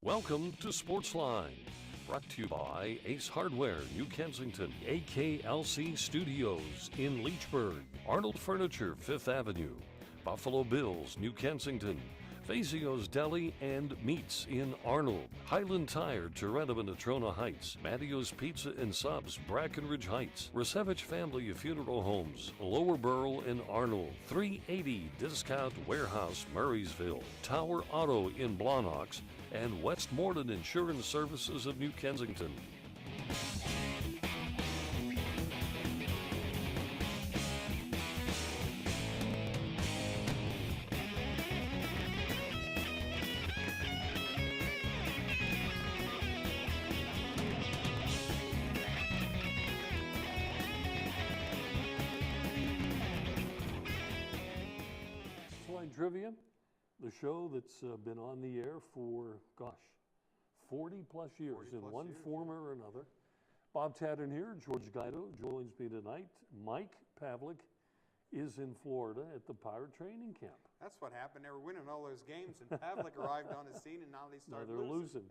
Welcome to Sportsline, brought to you by Ace Hardware, New Kensington, AKLC Studios in Leechburg, Arnold Furniture, 5th Avenue, Buffalo Bills, New Kensington, Fazio's Deli and Meats in Arnold, Highland Tire, Tatrn and Natrona Heights, Mattio's Pizza and Subs, Brackenridge Heights, Resevich Family Funeral Homes, Lower Burl in Arnold, 380 Discount Warehouse, Murraysville, Tower Auto in Blawnox, and Westmoreland Insurance Services of New Kensington. Trivia, the show that's been on the air for, 40 plus years in one form or another. Bob Tatrn here, George Guido joins me tonight. Mike Pavlik is in Florida at the Pirate Training Camp. That's what happened. They were winning all those games, and Pavlik arrived on the scene, and now they start losing.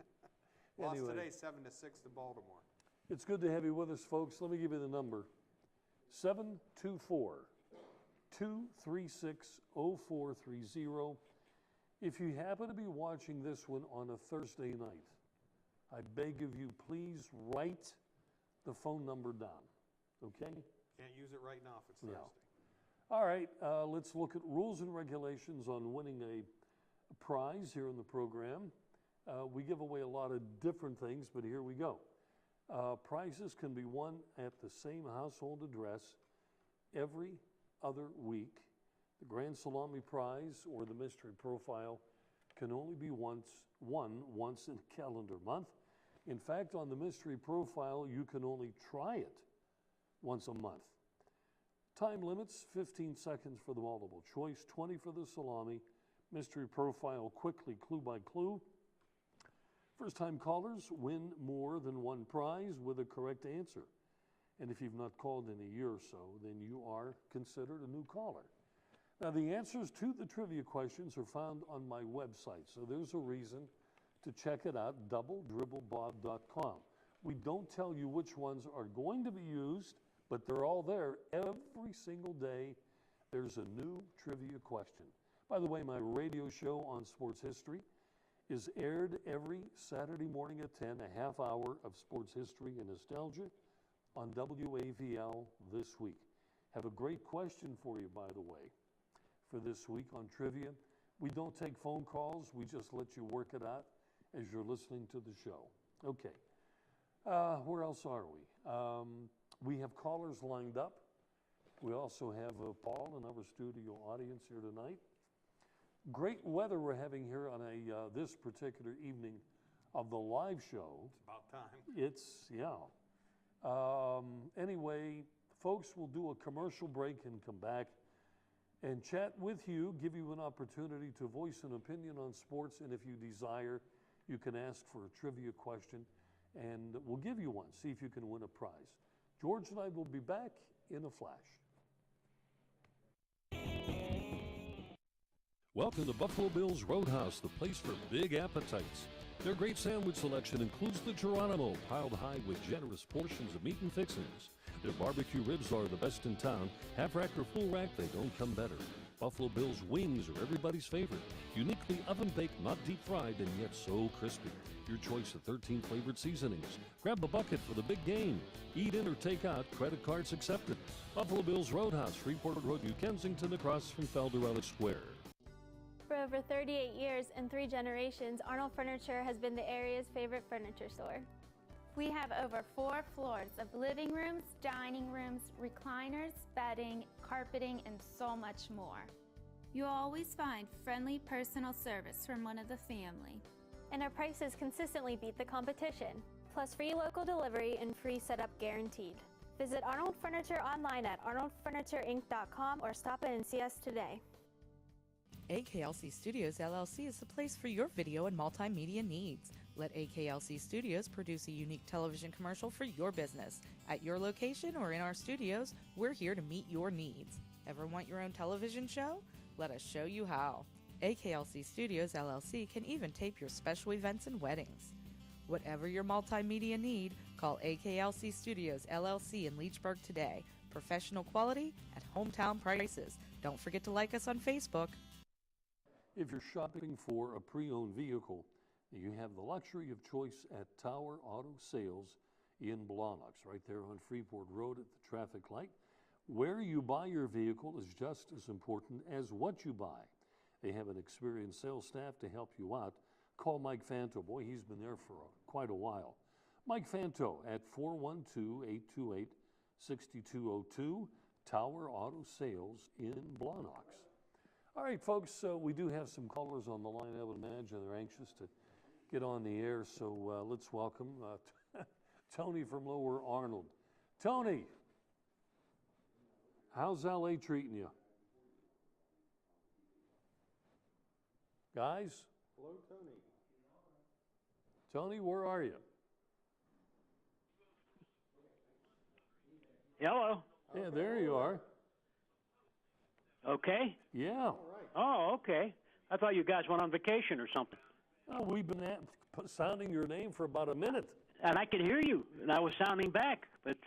Lost today 7-6 to Baltimore. It's good to have you with us, folks. Let me give you the number. 724-236-0430. If you happen to be watching this one on a Thursday night, I beg of you, please write the phone number down, okay? Can't use it right now if it's Thursday. All right, let's look at rules and regulations on winning a prize here in the program. We give away a lot of different things, but here we go. Prizes can be won at the same household address every other week. The Grand Salami Prize or the Mystery Profile can only be won once in a calendar month. In fact, on the Mystery Profile, you can only try it once a month. Time limits, 15 seconds for the multiple choice, 20 for the salami. Mystery Profile quickly, clue by clue. First-time callers win more than one prize with a correct answer. And if you've not called in a year or so, then you are considered a new caller. Now, the answers to the trivia questions are found on my website, so there's a reason to check it out, doubledribblebob.com. We don't tell you which ones are going to be used, but they're all there. Every single day, there's a new trivia question. By the way, my radio show on sports history is aired every Saturday morning at 10, a half hour of sports history and nostalgia on WAVL this week. Have a great question for you, by the way, for this week on trivia. We don't take phone calls. We just let you work it out as you're listening to the show. Okay. Where else are we? We have callers lined up. We also have Paul in our studio audience here tonight. Great weather we're having here on this particular evening of the live show. It's about time. Anyway, folks, we'll do a commercial break and come back and chat with you, give you an opportunity to voice an opinion on sports, and if you desire, you can ask for a trivia question, and we'll give you one. See if you can win a prize. George and I will be back in a flash. Welcome to Buffalo Bills Roadhouse, the place for big appetites. Their great sandwich selection includes the Geronimo, piled high with generous portions of meat and fixings. Their barbecue ribs are the best in town. Half rack or full rack, they don't come better. Buffalo Bills wings are everybody's favorite. Uniquely oven-baked, not deep-fried, and yet so crispy. Your choice of 13 flavored seasonings. Grab a bucket for the big game. Eat in or take out, credit cards accepted. Buffalo Bills Roadhouse, Freeport Road, New Kensington, across from Felderella Square. For over 38 years and 3 generations, Arnold Furniture has been the area's favorite furniture store. We have over 4 floors of living rooms, dining rooms, recliners, bedding, carpeting, and so much more. You'll always find friendly personal service from one of the family. And our prices consistently beat the competition, plus free local delivery and free setup guaranteed. Visit Arnold Furniture online at arnoldfurnitureinc.com or stop in and see us today. AKLC Studios LLC is the place for your video and multimedia needs. Let AKLC Studios produce a unique television commercial for your business. At your location or in our studios, we're here to meet your needs. Ever want your own television show? Let us show you how. AKLC Studios LLC can even tape your special events and weddings. Whatever your multimedia need, call AKLC Studios LLC in Leechburg today. Professional quality at hometown prices. Don't forget to like us on Facebook. If you're shopping for a pre-owned vehicle, you have the luxury of choice at Tower Auto Sales in Blawnox, right there on Freeport Road at the traffic light. Where you buy your vehicle is just as important as what you buy. They have an experienced sales staff to help you out. Call Mike Fanto. Boy, he's been there for quite a while. Mike Fanto at 412-828-6202, Tower Auto Sales in Blawnox. All right, folks, we do have some callers on the line. I would imagine they're anxious to get on the air, so let's welcome Tony from Lower Arnold. Tony, how's LA treating you? Guys? Hello, Tony. Tony, where are you? Hello. Yeah, there you are. Okay. Yeah. Oh, okay. I thought you guys went on vacation or something. Oh, we've been sounding your name for about a minute. And I could hear you, and I was sounding back, but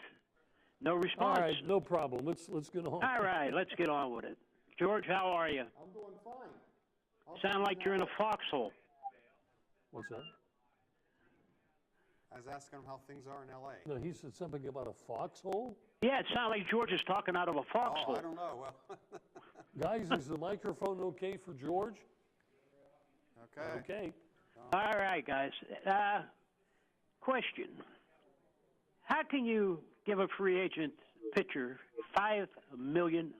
no response. All right, no problem. Let's get on. All right, let's get on with it. George, how are you? I'm doing fine. Sound like you're in a foxhole. What's that? I was asking him how things are in L.A. No, he said something about a foxhole. Yeah, it sounded like George is talking out of a foxhole. Oh, I don't know. Well, Guys, is the microphone okay for George? okay. Okay. All right, guys. Question. How can you give a free agent pitcher $5 million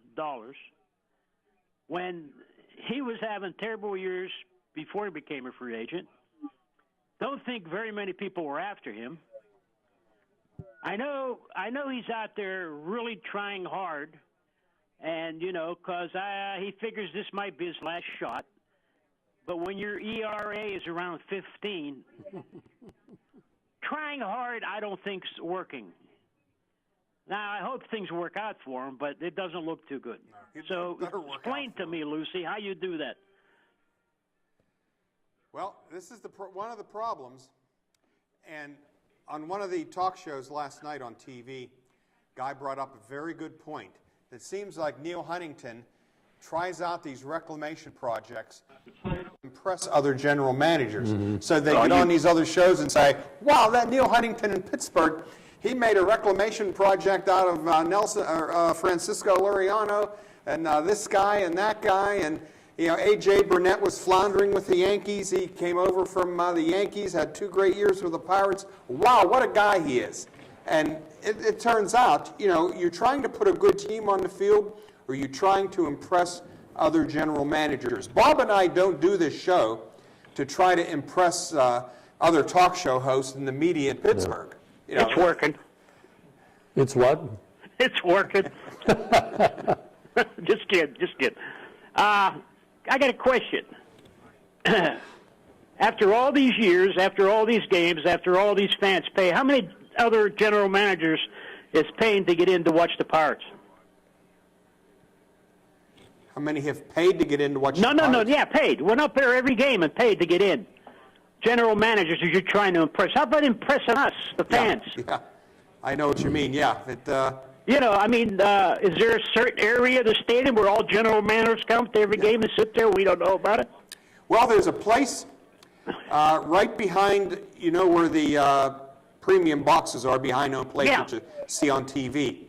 when he was having terrible years before he became a free agent? Don't think very many people were after him. I know he's out there really trying hard, and, because he figures this might be his last shot. But when your ERA is around 15, trying hard I don't think's working. Now, I hope things work out for him, but it doesn't look too good. No, so explain to me, Lucy, how you do that. Well, this is one of the problems, and on one of the talk shows last night on TV, guy brought up a very good point. It seems like Neil Huntington tries out these reclamation projects to impress other general managers. So they get on these other shows and say, wow, that Neil Huntington in Pittsburgh, he made a reclamation project out of Francisco Liriano, and this guy and that guy, and A.J. Burnett was floundering with the Yankees. He came over from the Yankees, had 2 great years with the Pirates. Wow, what a guy he is. And it turns out, you're trying to put a good team on the field, or you're trying to impress other general managers. Bob and I don't do this show to try to impress other talk show hosts in the media in Pittsburgh. It's working. It's what? It's working. Just kidding. I got a question. After all these years, after all these games, after all these fans pay, how many other general managers is paying to get in to watch the Pirates? How many have paid to get in to watch the No, Pirates? yeah, paid. Went up there every game and paid to get in. General managers who you're trying to impress. How about impressing us, the fans? Yeah, I know what you mean, yeah. is there a certain area of the stadium where all general managers come to every game and sit there? We don't know about it? Well, there's a place right behind, where the premium boxes are behind home plate that you see on TV.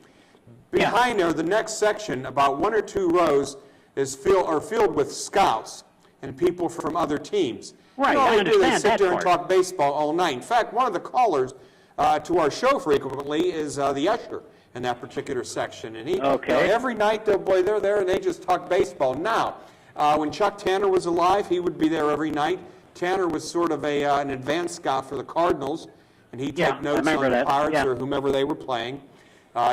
Behind there, the next section, about 1 or 2 rows, is filled with scouts and people from other teams. Right, all I they do, they understand sit that there and part. talk baseball all night. In fact, one of the callers to our show frequently is the usher in that particular section. And every night, they're there and they just talk baseball. Now, when Chuck Tanner was alive, he would be there every night. Tanner was sort of an advanced scout for the Cardinals, and he'd take notes on the Pirates or whomever they were playing.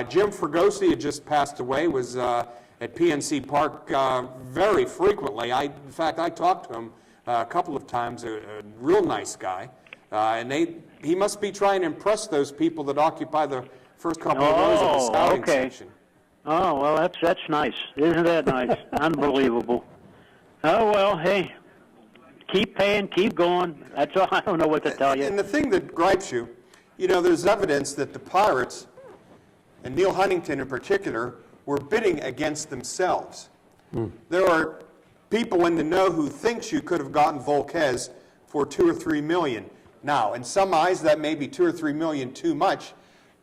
Jim Fregosi had just passed away, was at PNC Park very frequently. In fact, I talked to him a couple of times, a real nice guy. And he must be trying to impress those people that occupy the first couple of rows of the scouting section. Oh, well, that's nice. Isn't that nice? Unbelievable. Oh, well, hey, keep paying, keep going. That's all. I don't know what to tell you. And the thing that gripes you, there's evidence that the Pirates, and Neil Huntington in particular, were bidding against themselves. There are people in the know who thinks you could have gotten Volquez for $2 or $3 million. Now, in some eyes, that may be $2 or $3 million too much,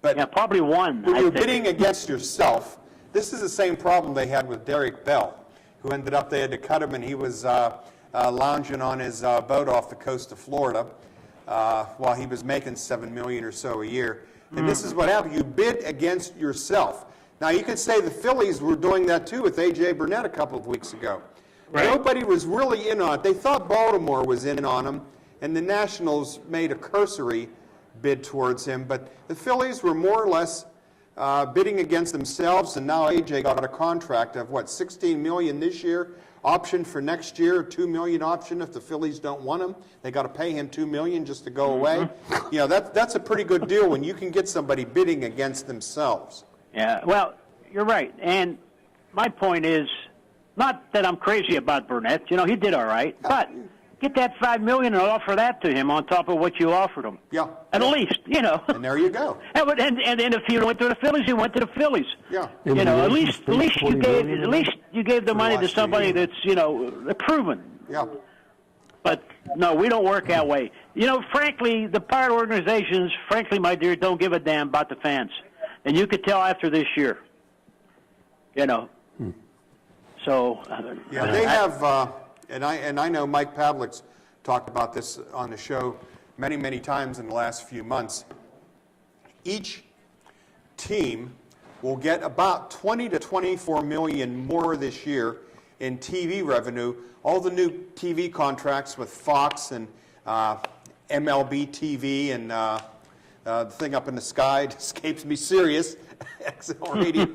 but Yeah, probably one. when I you're think. bidding against yourself, this is the same problem they had with Derek Bell, who ended up, they had to cut him, and he was lounging on his boat off the coast of Florida while he was making $7 million or so a year. And this is what happened. You bid against yourself. Now, you could say the Phillies were doing that too with A.J. Burnett a couple of weeks ago. Right. Nobody was really in on it. They thought Baltimore was in on him, and the Nationals made a cursory bid towards him. But the Phillies were more or less bidding against themselves, and now A.J. got a contract of, $16 million this year, option for next year, $2 million option if the Phillies don't want him. They got to pay him $2 million just to go away. That's a pretty good deal when you can get somebody bidding against themselves. Yeah, well, you're right. And my point is, not that I'm crazy about Burnett. He did all right. But get that $5 million and offer that to him on top of what you offered him. Yeah. At least, And there you go. And then if he went to the Phillies, he went to the Phillies. Yeah. At least you gave the money to somebody that's proven. Yeah. But no, we don't work that way. Frankly, the Pirate organizations, frankly, my dear, don't give a damn about the fans, and you could tell after this year. So. Yeah, they have, and I know Mike Pavlik's talked about this on the show many, many times in the last few months. Each team will get about 20 to 24 million more this year in TV revenue. All the new TV contracts with Fox and MLB TV and the thing up in the sky escapes me, Sirius, XL Radio.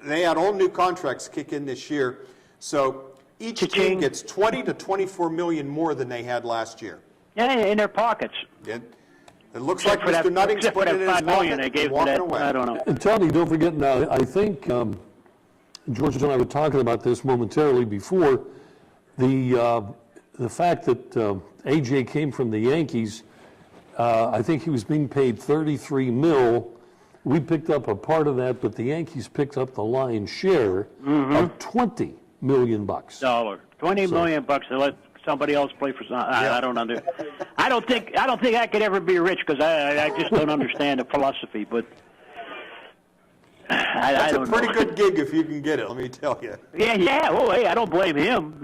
They had all new contracts kick in this year. So each team gets 20 to 24 million more than they had last year. Yeah, in their pockets. It looks like Mr. Nutting's putting it in his pocket and walking away. I don't know. And Tony, don't forget now, I think George and I were talking about this momentarily before, the fact that A.J. came from the Yankees, I think he was being paid $33 million. We picked up a part of that, but the Yankees picked up the lion's share of $20 million. $20 million to let somebody else play for some. I don't understand. I don't think I could ever be rich because I just don't understand the philosophy. But That's a pretty good gig if you can get it. Let me tell you. Yeah. Well, hey, I don't blame him.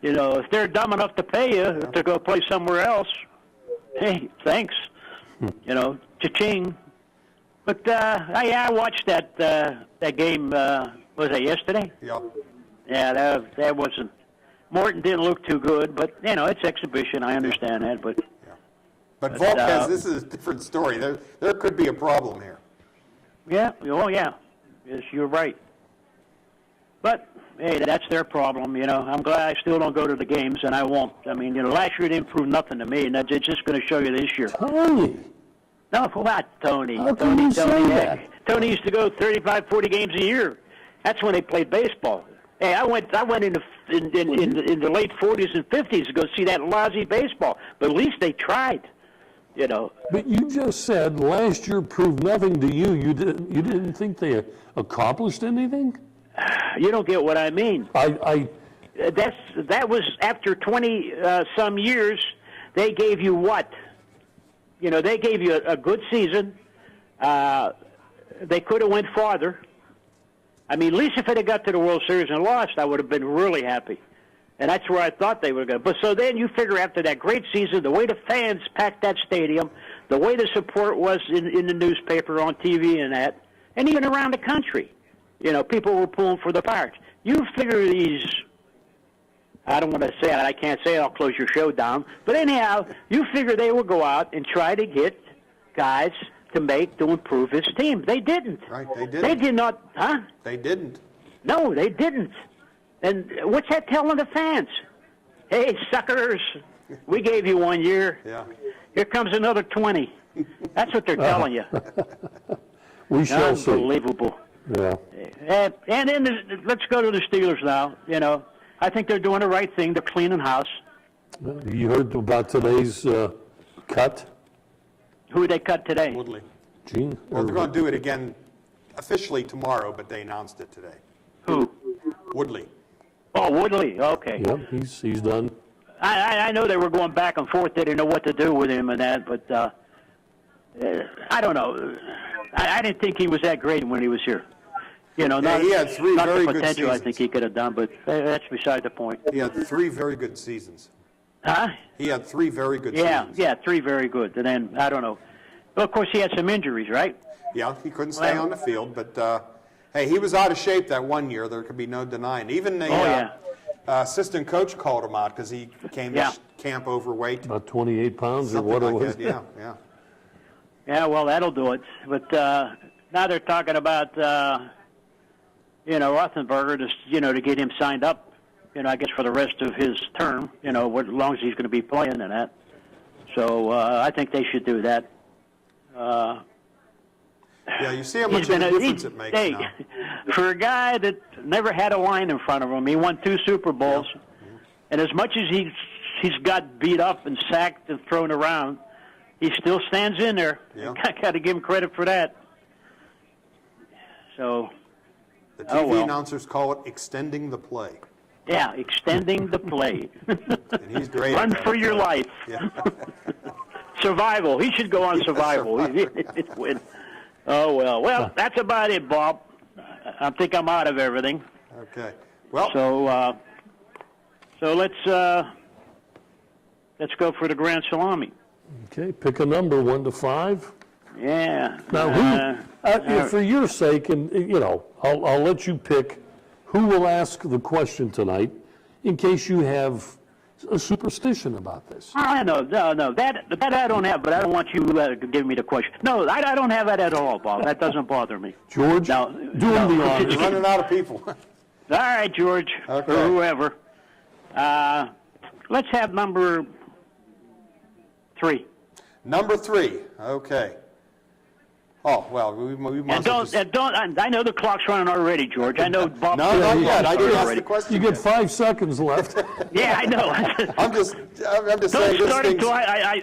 If they're dumb enough to pay you to go play somewhere else, hey, thanks. Cha-ching. But I watched that game. Was that yesterday? Yeah. Yeah, that wasn't. Morton didn't look too good, but it's exhibition. I understand that, but. Yeah. But Volquez, this is a different story. There could be a problem here. Yeah. Oh, yeah. Yes, you're right. But hey, that's their problem. I'm glad I still don't go to the games, and I won't. I mean, last year didn't prove nothing to me, and it's just going to show you this year. Tony. No, what, Tony? How can you say that? Tony used to go 35, 40 games a year. That's when they played baseball. Hey, I went in the late 40s and 50s to go see that lousy baseball. But at least they tried, But you just said last year proved nothing to you. You didn't think they accomplished anything? You don't get what I mean. That was after 20 some years. They gave you what? They gave you a good season. They could have went farther. I mean, at least if it had got to the World Series and lost, I would have been really happy. And that's where I thought they were going to. But so then you figure after that great season, the way the fans packed that stadium, the way the support was in the newspaper, on TV and that, and even around the country, people were pulling for the Pirates. You figure these, I don't want to say it, I can't say it, I'll close your show down. But anyhow, you figure they will go out and try to get guys to improve his team. They didn't. Right, they didn't. They did not, huh? They didn't. No, they didn't. And what's that telling the fans? Hey, suckers, we gave you 1 year. Yeah. Here comes another 20. That's what they're telling you. We shall see. Unbelievable. Yeah. And then let's go to the Steelers now. You know, I think they're doing the right thing. They're cleaning house. You heard about today's cut? Who did they cut today? Woodley. Gene? Well, they're going to do it again officially tomorrow, but they announced it today. Who? Woodley. Oh, Woodley. Okay. Yep, he's done. I know they were going back and forth. They didn't know what to do with him and that, but I don't know. I didn't think he was that great when he was here. You know, Yeah, not, he had three not very the good potential I seasons. think he could have done, but that's beside the point. He had 3 very good seasons. Huh? He had 3 very good Yeah, seasons. yeah, 3 very good. And then, I don't know. Well, of course, he had some injuries, right? Yeah, he couldn't stay on the field, but hey, he was out of shape that one year. There could be no denying. Even the assistant coach called him out because he came to camp overweight. About 28 pounds or Something what it like was. that, yeah. Yeah, well, that'll do it. But now they're talking about, Rothenberger, to get him signed up, I guess for the rest of his term, as long as he's going to be playing in that. So I think they should do that. Yeah, you see how much of a difference it makes now. For a guy that never had a line in front of him, he won 2 Super Bowls, and as much as he's got beat up and sacked and thrown around, he still stands in there. Yeah. I got to give him credit for that. So, The TV announcers call it extending the play. Yeah, extending the play. And he's great. Run at that. for your life. Yeah. Survival. He should go on survival. He'd win. Oh, well. Well, that's about it, Bob. I think I'm out of everything. Okay. Well, So let's go for the grand salami. Okay, pick a number, 1 to 5. Yeah. Now, for your sake, and I'll let you pick who will ask the question tonight, in case you have a superstition about this. I know, no, that I don't have, but I don't want you to give me the question. No, I don't have that at all, Bob. That doesn't bother me. George, do him the honors. you're running out of people. All right, George, Okay. or whoever. Let's have number 3. Number 3. Okay. Oh, well, we must And don't. I know the clock's running already, George. I know Bob. No, not yet. I didn't ask already. the question. You get yet. 5 seconds left. Yeah, I know. I'm just Don't saying this start thing. until I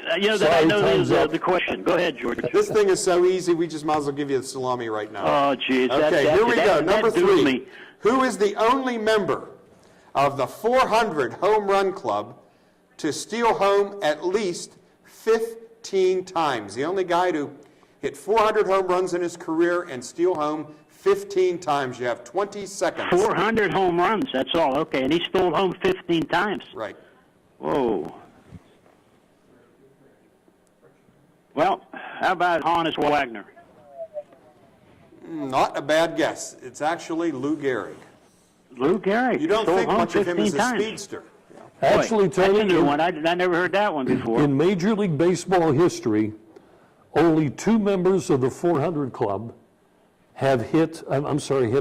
know time's up. the question. Go ahead, George. This thing is so easy. We just might as well give you the salami right now. Oh, geez. Okay, here we go. Number that doomed 3. me. Who is the only member of the 400 home run club to steal home at least 15 times? The only guy to hit 400 home runs in his career and steal home 15 times. You have 20 seconds. 400 home runs. That's all. Okay, and he stole home 15 times. Right. Whoa. Well, how about Hannes Wagner? Not a bad guess. It's actually Lou Gehrig. Lou Gehrig. You don't stole think home much of him as 15 a times. speedster. Actually, Boy, that's a Tony, new one. I never heard that one before. in Major League Baseball history, only 2 members of the 400 Club have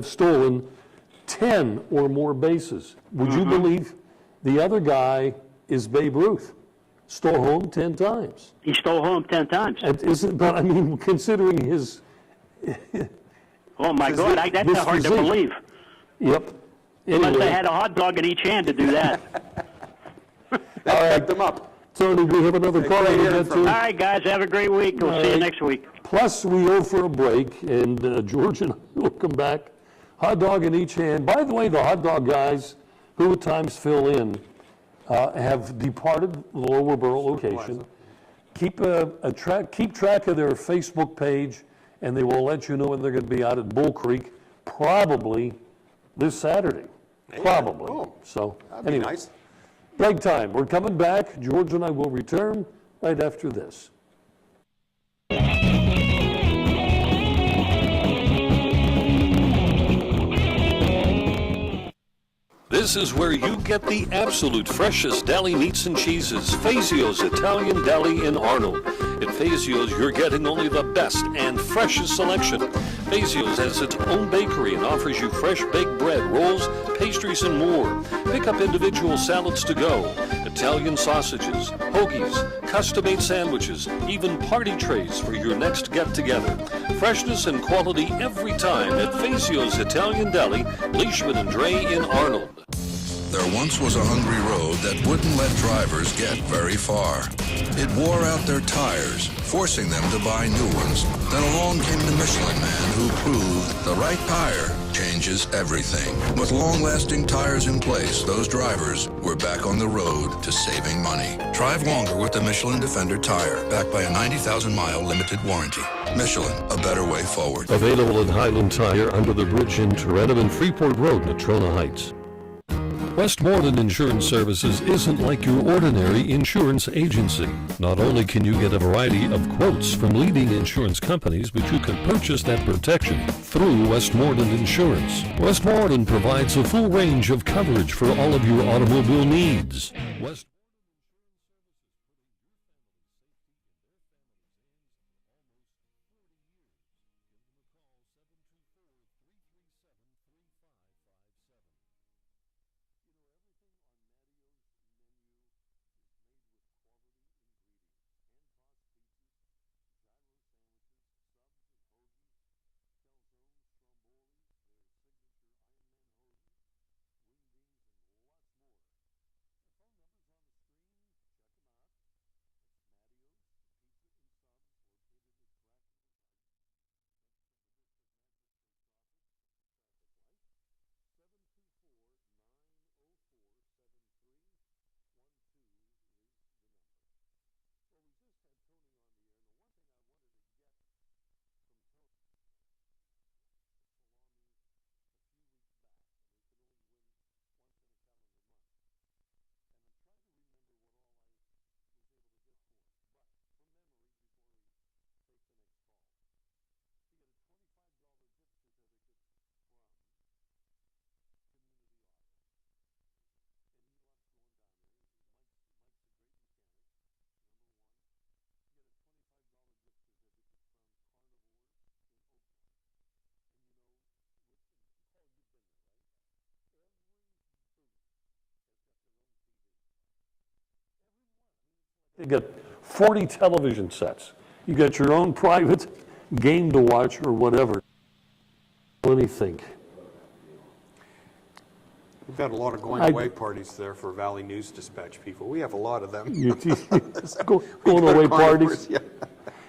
stolen 10 or more bases. Would you believe the other guy is Babe Ruth? Stole home 10 times. He stole home 10 times. But I mean, considering his. Oh, my God. That's this hard to physique. believe. Yep. He must Anyway, have had a hot dog in each hand to do that. That picked them up. Tony, we have another call great to hearing get from to. All right, guys. Have a great week. We'll see you next week. Plus, we go for a break, and George and I will come back. Hot dog in each hand. By the way, the hot dog guys, who at times fill in, have departed the Lower Borough location. Keep track of their Facebook page, and they will let you know when they're going to be out at Bull Creek, probably this Saturday. Probably. Oh, So, that'd be anyway, nice. break time. We're coming back. George and I will return right after this. This is where you get the absolute freshest deli meats and cheeses. Fazio's Italian Deli in Arnold. At Fazio's, you're getting only the best and freshest selection. Fazio's has its own bakery and offers you fresh baked bread, rolls, pastries, and more. Pick up individual salads to go. At Italian sausages, hoagies, custom-made sandwiches, even party trays for your next get-together. Freshness and quality every time at Fazio's Italian Deli, Leishman and Dre in Arnold. There once was a hungry road that wouldn't let drivers get very far. It wore out their tires, forcing them to buy new ones. Then along came the Michelin Man who proved the right tire changes everything. With long-lasting tires in place, those drivers were back on the road to saving money. Drive longer with the Michelin Defender tire, backed by a 90,000-mile limited warranty. Michelin, a better way forward. Available at Highland Tire under the bridge in Tatrn and Freeport Road, Natrona Heights. Westmoreland Insurance Services isn't like your ordinary insurance agency. Not only can you get a variety of quotes from leading insurance companies, but you can purchase that protection through Westmoreland Insurance. Westmoreland provides a full range of coverage for all of your automobile needs. You got 40 television sets. You got your own private game to watch or whatever. Let me think. We've got a lot of going-away parties there for Valley News Dispatch people. We have a lot of them. Going away parties. Yeah.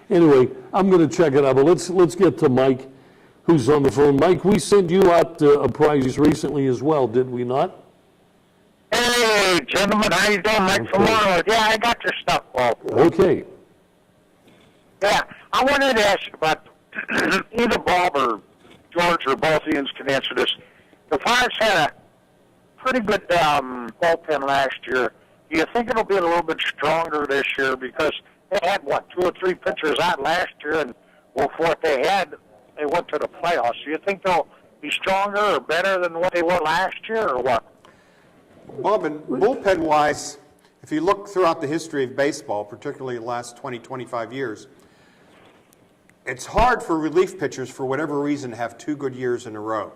Anyway, I'm going to check it out, but let's get to Mike, who's on the phone. Mike, we sent you out a prize recently as well, did we not? Hey, gentlemen, how you doing? Mike from Arnold. Yeah, I got your stuff, Paul. Okay. Yeah, I wanted to ask you about either Bob or George or both of you can answer this. The Pirates had a pretty good bullpen last year. Do you think it'll be a little bit stronger this year? Because they had, 2 or 3 pitchers out last year, and what they had, they went to the playoffs. Do you think they'll be stronger or better than what they were last year, or what? Bob, and bullpen-wise, if you look throughout the history of baseball, particularly the last 20, 25 years, it's hard for relief pitchers, for whatever reason, to have 2 good years in a row.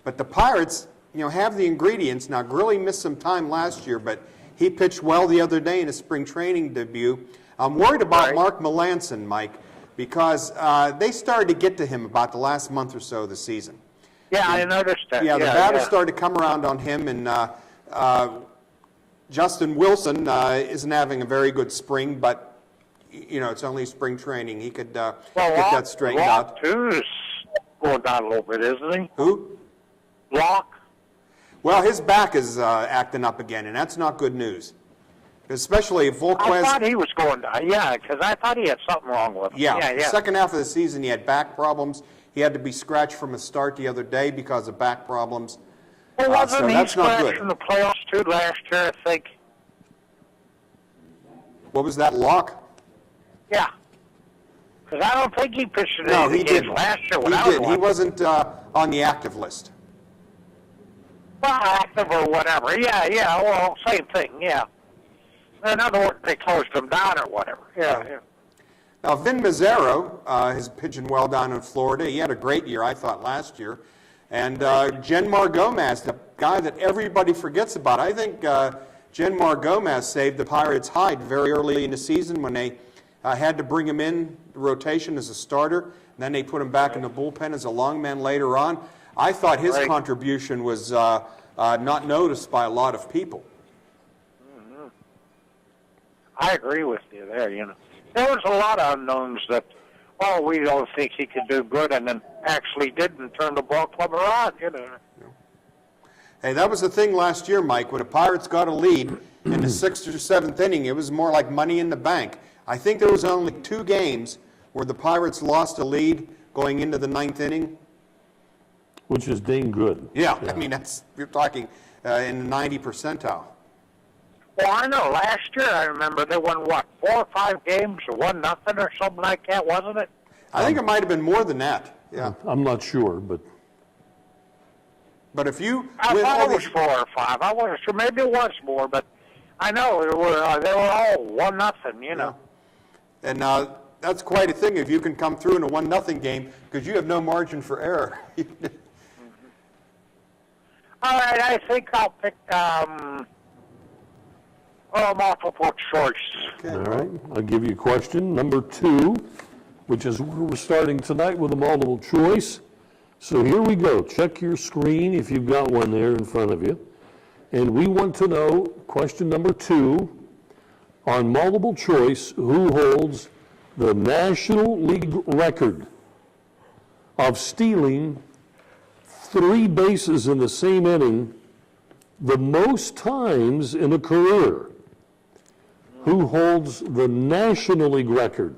But the Pirates, have the ingredients. Now, Grilly missed some time last year, but he pitched well the other day in his spring training debut. I'm worried about Mark Melanson, Mike, because they started to get to him about the last month or so of the season. Yeah, I noticed that. Yeah, the batters started to come around on him, and Justin Wilson isn't having a very good spring, but it's only spring training. He could get that straightened out. Locke, too, is going down a little bit, isn't he? Who? Locke. Well, his back is acting up again, and that's not good news. Especially if Volquez... I thought he was going down, because I thought he had something wrong with him. Yeah, the second half of the season, he had back problems. He had to be scratched from a start the other day because of back problems. Well, wasn't he that's not scratched good. from the playoffs, too, last year, I think? What was that, Locke? Yeah. Because I don't think he pitched in No, any he games didn't. last year He without didn't. one. He wasn't on the active list. Well, active or whatever. Yeah, well, same thing, yeah. In other words, they closed him down or whatever. Yeah. Now, Vin Mazzaro is pitching well down in Florida. He had a great year, I thought, last year. And Genmar Gomez, the guy that everybody forgets about. I think Genmar Gomez saved the Pirates' hide very early in the season when they had to bring him in the rotation as a starter. And then they put him back in the bullpen as a long man later on. I thought his contribution was not noticed by a lot of people. I agree with you there. There was a lot of unknowns that, we don't think he could do good, and then actually did and turned the ball club around. Hey, that was the thing last year, Mike. When the Pirates got a lead in the 6th or 7th inning, it was more like money in the bank. I think there was only 2 games where the Pirates lost a lead going into the 9th inning. Which is dang good. Yeah. I mean, you're talking in the 90 percentile. Well, I know. Last year, I remember they won, 4 or 5 games or 1-0 or something like that, wasn't it? I think it might have been more than that. Yeah. I'm not sure, but if you I thought it was 4 or 5. I wasn't sure. Maybe it was more, but I know they were all 1-0, Yeah. And that's quite a thing if you can come through in a 1-0 game because you have no margin for error. All right, I think I'll pick multiple choice. all right. I'll give you a question. Number 2, which is where we're starting tonight with a multiple choice. So here we go. Check your screen if you've got one there in front of you. And we want to know, question number 2, on multiple choice, who holds the National League record of stealing 3 bases in the same inning the most times in a career? Who holds the National League record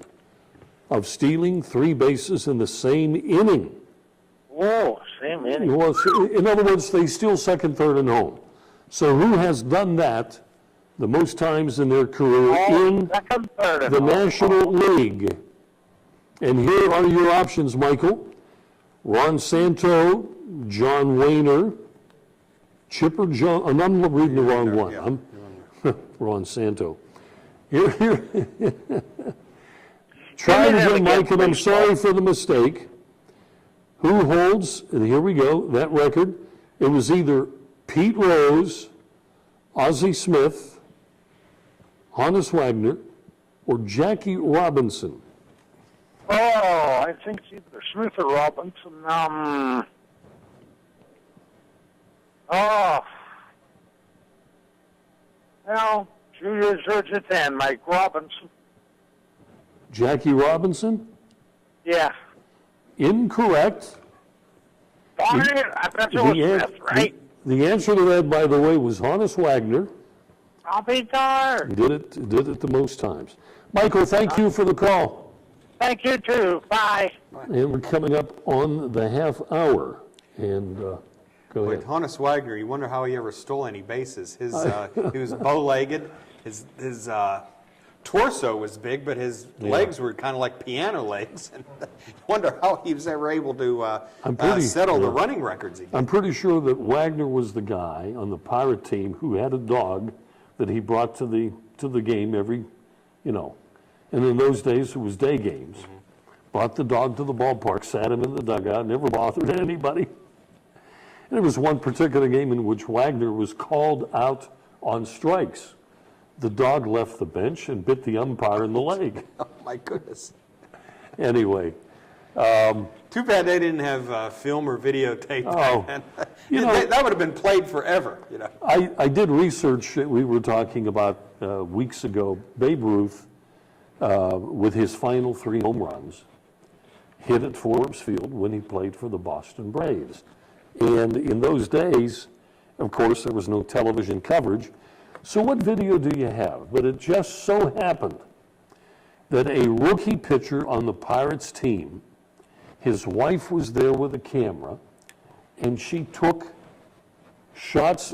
of stealing 3 bases in the same inning? Whoa, same inning. Well, in other words, they steal second, third, and home. So who has done that the most times in their career in the National League? And here are your options, Michael. Ron Santo, John Wayner, Chipper John. And I'm reading the wrong one. I'm Ron Santo. Here. Try it again, Mike, and I'm sorry for the mistake. Who holds, and here we go, that record? It was either Pete Rose, Ozzie Smith, Honus Wagner, or Jackie Robinson. Oh, I think it's either Smith or Robinson. Well, Julius Urgitan, Mike Robinson. Jackie Robinson? Yeah. Incorrect. I bet it was Smith, right? The answer to that, by the way, was Honus Wagner. I'll be darned. He did it the most times. Michael, thank you for the call. Thank you, too. Bye. And we're coming up on the half hour. And go ahead. With Honus Wagner, you wonder how he ever stole any bases. He was bow-legged. His torso was big, but his legs were kind of like piano legs. And I wonder how he was ever able to settle the running records he did. I'm pretty sure that Wagner was the guy on the Pirate team who had a dog that he brought to the game every, and in those days it was day games. Brought the dog to the ballpark, sat him in the dugout, never bothered anybody. And there was one particular game in which Wagner was called out on strikes. The dog left the bench and bit the umpire in the leg. Oh, my goodness. Anyway. Too bad they didn't have film or videotape back then. That would have been played forever. I did research, we were talking about weeks ago, Babe Ruth, with his final 3 home runs, hit at Forbes Field when he played for the Boston Braves. And in those days, of course, there was no television coverage. So what video do you have? But it just so happened that a rookie pitcher on the Pirates team, his wife was there with a camera, and she took footage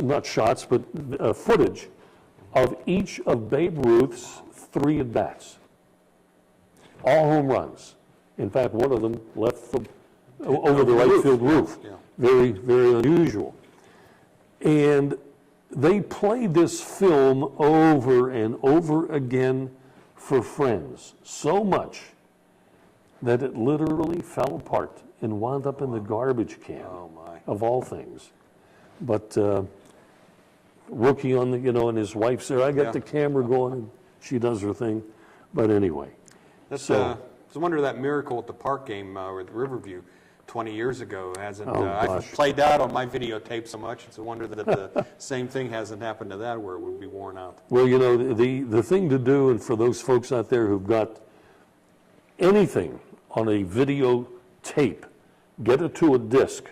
of each of Babe Ruth's 3 at-bats. All home runs. In fact, one of them left over the right field roof. Yeah. Very, very unusual. And they played this film over and over again for friends, so much that it literally fell apart and wound up in the garbage can, of all things. But rookie on the, and his wife's there. I got Yeah. the camera going, and she does her thing. But anyway. That's, So- it's a wonder that miracle at the park game with Riverview 20 years ago hasn't. Oh, I've gosh. played that on my videotape so much. It's a wonder that the same thing hasn't happened to that where it would be worn out. Well, the thing to do, and for those folks out there who've got anything on a video tape, get it to a disc,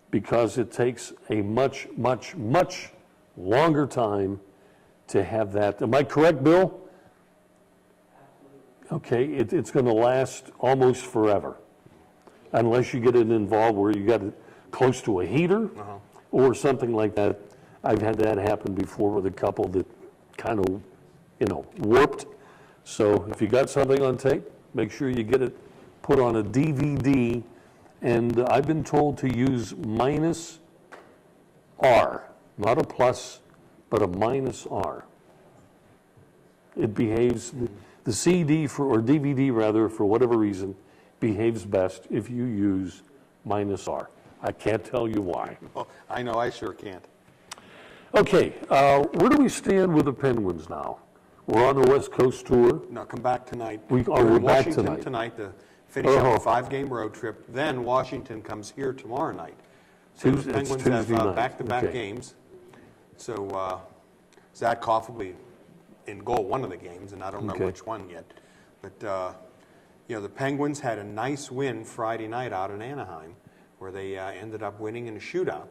because it takes a much, much, much longer time to have that. Am I correct, Bill? Okay, it's going to last almost forever, unless you get it involved where you got it close to a heater or something like that. I've had that happen before with a couple that kind of, warped. So if you got something on tape, make sure you get it put on a DVD. And I've been told to use -R, not a plus, but a -R. It behaves, the CD or DVD rather, for whatever reason, behaves best if you use -R. I can't tell you why. Oh, I know, I sure can't. Okay, where do we stand with the Penguins now? We're on the West Coast tour. No, come back tonight. We're in back Washington tonight. to finish up Oh. a 5-game road trip. Then Washington comes here tomorrow night. So Tuesday- the it's Penguins Tuesday have night. back-to-back Okay. games. So Zach Koff will be in goal one of the games, and I don't know Okay. which one yet. But the Penguins had a nice win Friday night out in Anaheim, where they ended up winning in a shootout,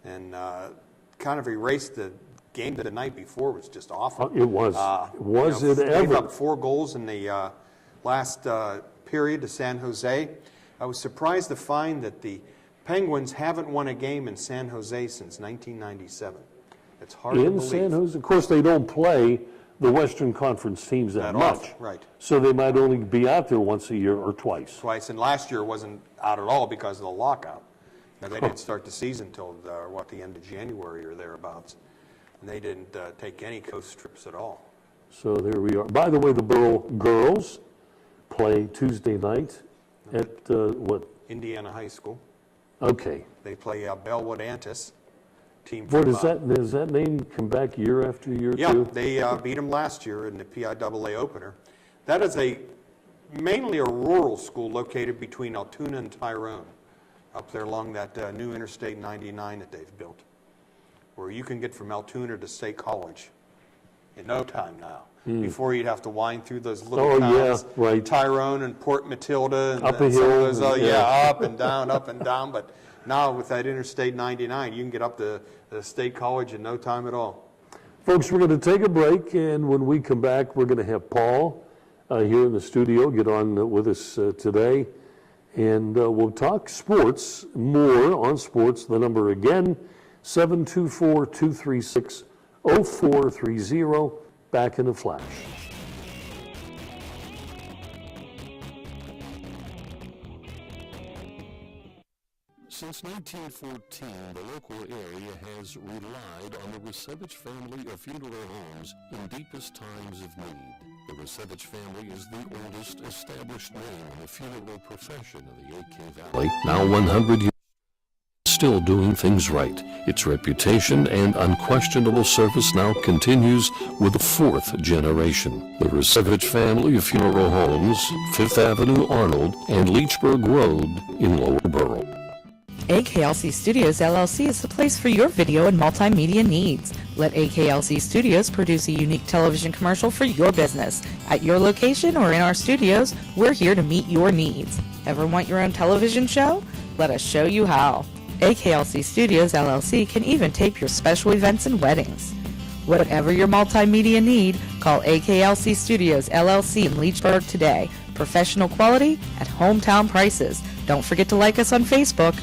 and kind of erased the game the night before. Was just awful. It was. Was it Gave ever? up 4 goals in the last period to San Jose. I was surprised to find that the Penguins haven't won a game in San Jose since 1997. It's hard to In believe. San Jose, of course, they don't play the Western Conference teams that That much. often, right. So they might only be out there once a year or twice. Twice, and last year wasn't out at all because of the lockout. Now, they didn't start the season until, the end of January or thereabouts. And they didn't take any coast trips at all. So there we are. By the way, the Borough girls play Tuesday night at what? Indiana High School. Okay. They play Bellwood Antis. Team What from, does that name come back year after year Yeah, too? they beat them last year in the PIAA opener. That is mainly a rural school located between Altoona and Tyrone, up there along that new Interstate 99 that they've built, where you can get from Altoona to State College in no time now. Before you'd have to wind through those little towns, right. Tyrone and Port Matilda, and Up a some of hill, those, yeah. up and down, up and down. But now with that Interstate 99, you can get up to the State College in no time at all. Folks, we're going to take a break, and when we come back, we're going to have Paul here in the studio get on with us today, and we'll talk sports, more on sports. The number again, 724-236-0430. Back in a flash. Since 1914, the local area has relied on the Resevich family of funeral homes in deepest times of need. The Resevich family is the oldest established name in the funeral profession of the AK Valley. Now 100 years, still doing things right. Its reputation and unquestionable service now continues with the 4th generation. The Resevich family of funeral homes, 5th Avenue Arnold, and Leechburg Road in Lower Borough. AKLC Studios LLC is the place for your video and multimedia needs. Let AKLC Studios produce a unique television commercial for your business. At your location or in our studios, we're here to meet your needs. Ever want your own television show? Let us show you how. AKLC Studios LLC can even tape your special events and weddings. Whatever your multimedia need, call AKLC Studios LLC in Leechburg today. Professional quality at hometown prices. Don't forget to like us on Facebook.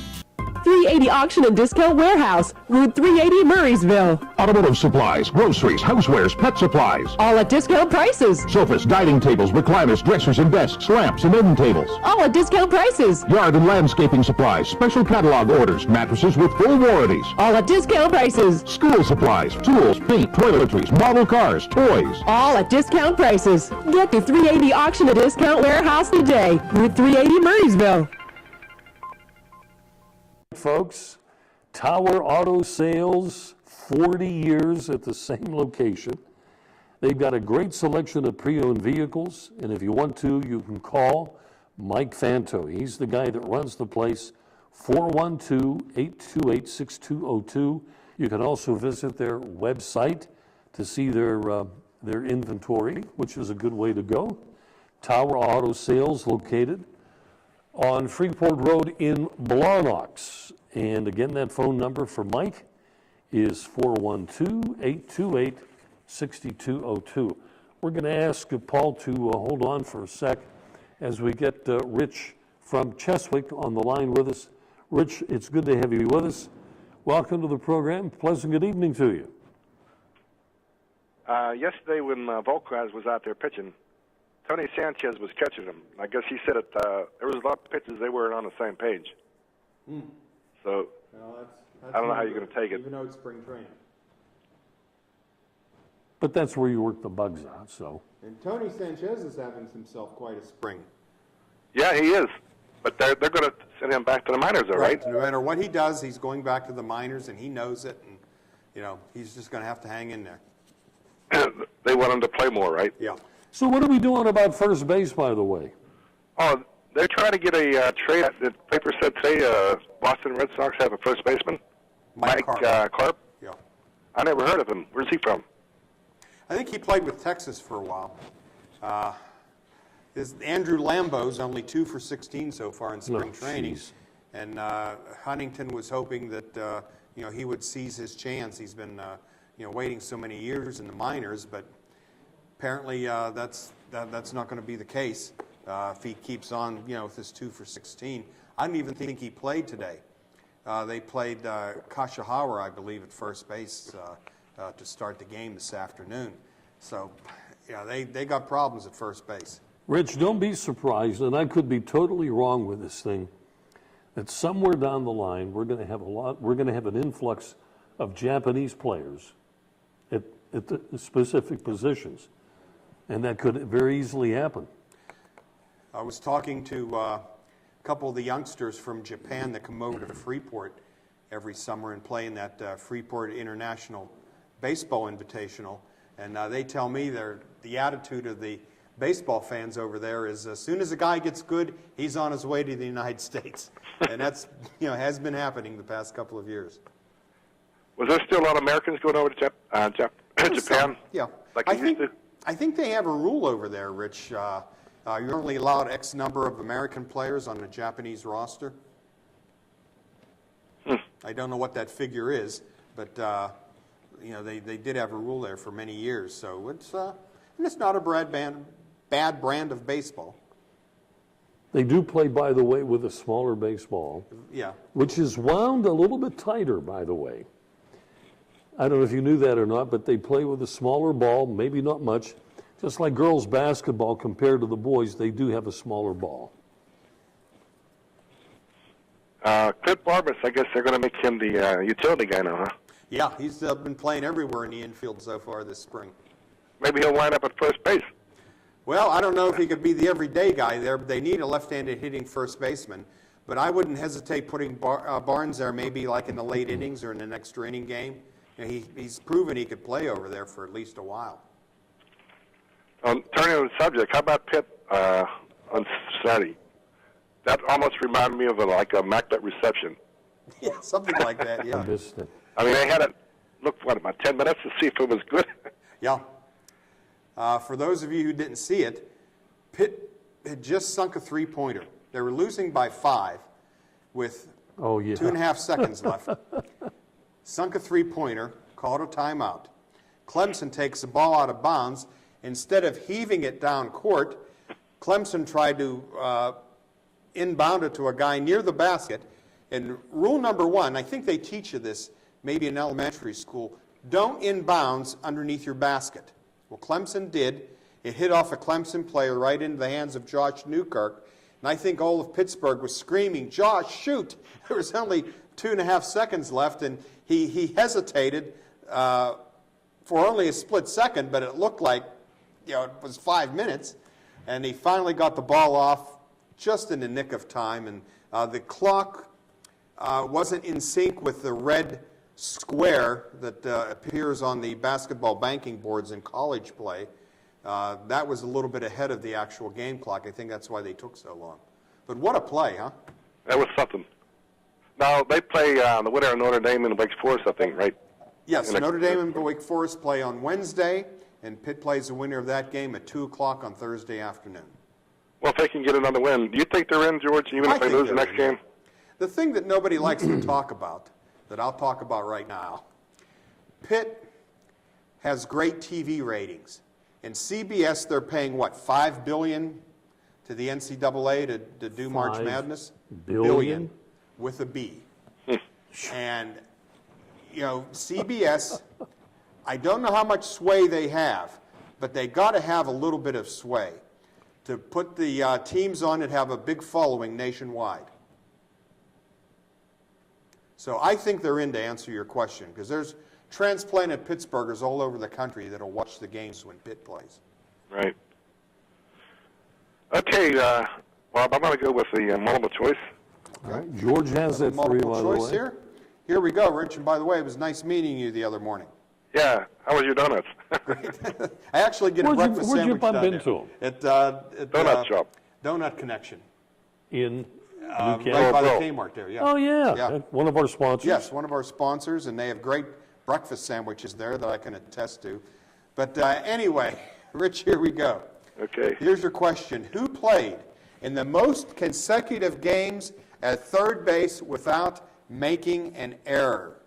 380 Auction and Discount Warehouse, Route 380, Murraysville. Automotive supplies, groceries, housewares, pet supplies. All at discount prices. Sofas, dining tables, recliners, dressers and desks, lamps and end tables. All at discount prices. Yard and landscaping supplies, special catalog orders, mattresses with full warranties. All at discount prices. School supplies, tools, paint, toiletries, model cars, toys. All at discount prices. Get to 380 Auction and Discount Warehouse today, Route 380, Murraysville. Folks, Tower Auto Sales 40 years at the same location. They've got a great selection of pre-owned vehicles, and if you want to, you can call Mike Fanto. He's the guy that runs the place, 412-828-6202. You can also visit their website to see their inventory, which is a good way to go. Tower Auto Sales, located on Freeport Road in Blawnox. And again, that phone number for Mike is 412-828-6202. We're going to ask Paul to hold on for a sec as we get Rich from Cheswick on the line with us. Rich, it's good to have you with us. Welcome to the program. Pleasant good evening to you. Yesterday when Volquez was out there pitching, Tony Sanchez was catching him. I guess he said it. There was a lot of pitches they weren't on the same page. So That's I don't know how you're going to take it. Even though it's spring training. But that's where you work the bugs out, so. And Tony Sanchez is having himself quite a spring. Yeah, he is. But they're going to send him back to the minors, all right? No matter what he does, he's going back to the minors, and he knows it. And, he's just going to have to hang in there. They want him to play more, right? Yeah. So what are we doing about first base, by the way? Oh, they're trying to get a trade. The paper said today Boston Red Sox have a first baseman, Mike Carp. Yeah. I never heard of him. Where's he from? I think he played with Texas for a while. Andrew Lambeau's only 2 for 16 so far in spring training. Geez. And Huntington was hoping that, he would seize his chance. He's been, waiting so many years in the minors, but apparently that's not going to be the case if he keeps on, with this 2 for 16. I don't even think he played today. They played Kashihara, I believe, at first base to start the game this afternoon. So, they got problems at first base. Rich, don't be surprised, and I could be totally wrong with this thing, that somewhere down the line we're going to have an influx of Japanese players at the specific positions, and that could very easily happen. I was talking to a couple of the youngsters from Japan that come over to Freeport every summer and play in that Freeport International Baseball Invitational, and they tell me the attitude of the baseball fans over there is as soon as a guy gets good, he's on his way to the United States. And that's, has been happening the past couple of years. Was there still a lot of Americans going over to Japan? Yeah. Like I think they have a rule over there, Rich. You're only allowed X number of American players on a Japanese roster. I don't know what that figure is, but, they did have a rule there for many years. So it's not a bad brand of baseball. They do play, by the way, with a smaller baseball. Yeah. Which is wound a little bit tighter, by the way. I don't know if you knew that or not, but they play with a smaller ball, maybe not much. Just like girls' basketball compared to the boys, they do have a smaller ball. Clint Barnes, I guess they're going to make him the utility guy now, huh? Yeah, he's been playing everywhere in the infield so far this spring. Maybe he'll wind up at first base. Well, I don't know if he could be the everyday guy there. They need a left-handed hitting first baseman, but I wouldn't hesitate putting Barnes there maybe like in the late innings or in an extra inning game. He's proven he could play over there for at least a while. Turning to the subject, how about Pitt on Saturday? That almost reminded me of a immaculate reception. Yeah, something like that, yeah. I mean, they had it, about 10 minutes to see if it was good? Yeah. For those of you who didn't see it, Pitt had just sunk a three-pointer. They were losing by 5 with 2.5 seconds left. Sunk a three-pointer, called a timeout. Clemson takes the ball out of bounds. Instead of heaving it down court, Clemson tried to inbound it to a guy near the basket. And rule number 1, I think they teach you this maybe in elementary school, don't inbounds underneath your basket. Well, Clemson did. It hit off a Clemson player right into the hands of Josh Newkirk. And I think all of Pittsburgh was screaming, "Josh, shoot!" There was only 2.5 seconds left, and he hesitated for only a split second, but it looked like it was 5 minutes. And he finally got the ball off just in the nick of time. And the clock wasn't in sync with the red square that appears on the basketball banking boards in college play, that was a little bit ahead of the actual game clock. I think that's why they took so long. But what a play, huh? That was something. Now, they play the winner of Notre Dame and Wake Forest, I think, right? Yes, Notre Dame and Wake Forest play on Wednesday, and Pitt plays the winner of that game at 2 o'clock on Thursday afternoon. Well, if they can get another win, do you think they're in, George, even if they lose the next game? The thing that nobody likes to talk about, that I'll talk about right now, Pitt has great TV ratings. And CBS, they're paying, what, $5 billion to the NCAA to do March Madness? Billion? With a B. And, you know, CBS, I don't know how much sway they have, but they got to have a little bit of sway to put the teams on that have a big following nationwide. So I think they're in, to answer your question, because there's transplanted Pittsburghers all over the country that'll watch the games when Pitt plays. Right. Okay, Bob, I'm going to go with the multiple choice. All right, George has it for you, by the way. Here. Here we go, Rich. And by the way, it was nice meeting you the other morning. Yeah, how was your donuts? I actually get a breakfast sandwich Where'd you bump down into there. them? At Donut shop. Donut Connection. In Right by the Kmart there, yeah. Oh, yeah. One of our sponsors. Yes, one of our sponsors, and they have great breakfast sandwiches there that I can attest to. But anyway, Rich, here we go. Okay. Here's your question. Who played in the most consecutive games at third base without making an error?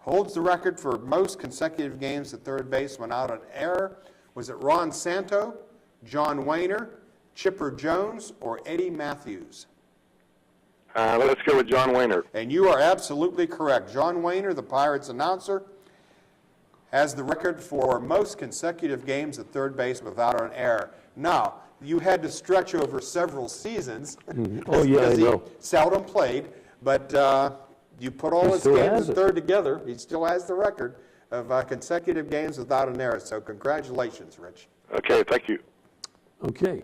Holds the record for most consecutive games at third base without an error. Was it Ron Santo, John Wayner, Chipper Jones, or Eddie Matthews? Let's go with John Wayner. And you are absolutely correct. John Wayner, the Pirates announcer, has the record for most consecutive games at third base without an error. Now, you had to stretch over several seasons Oh, yeah, I because know. he seldom played, but you put all his still games has at it. third together, he still has the record of consecutive games without an error. So congratulations, Rich. Okay, thank you. Okay.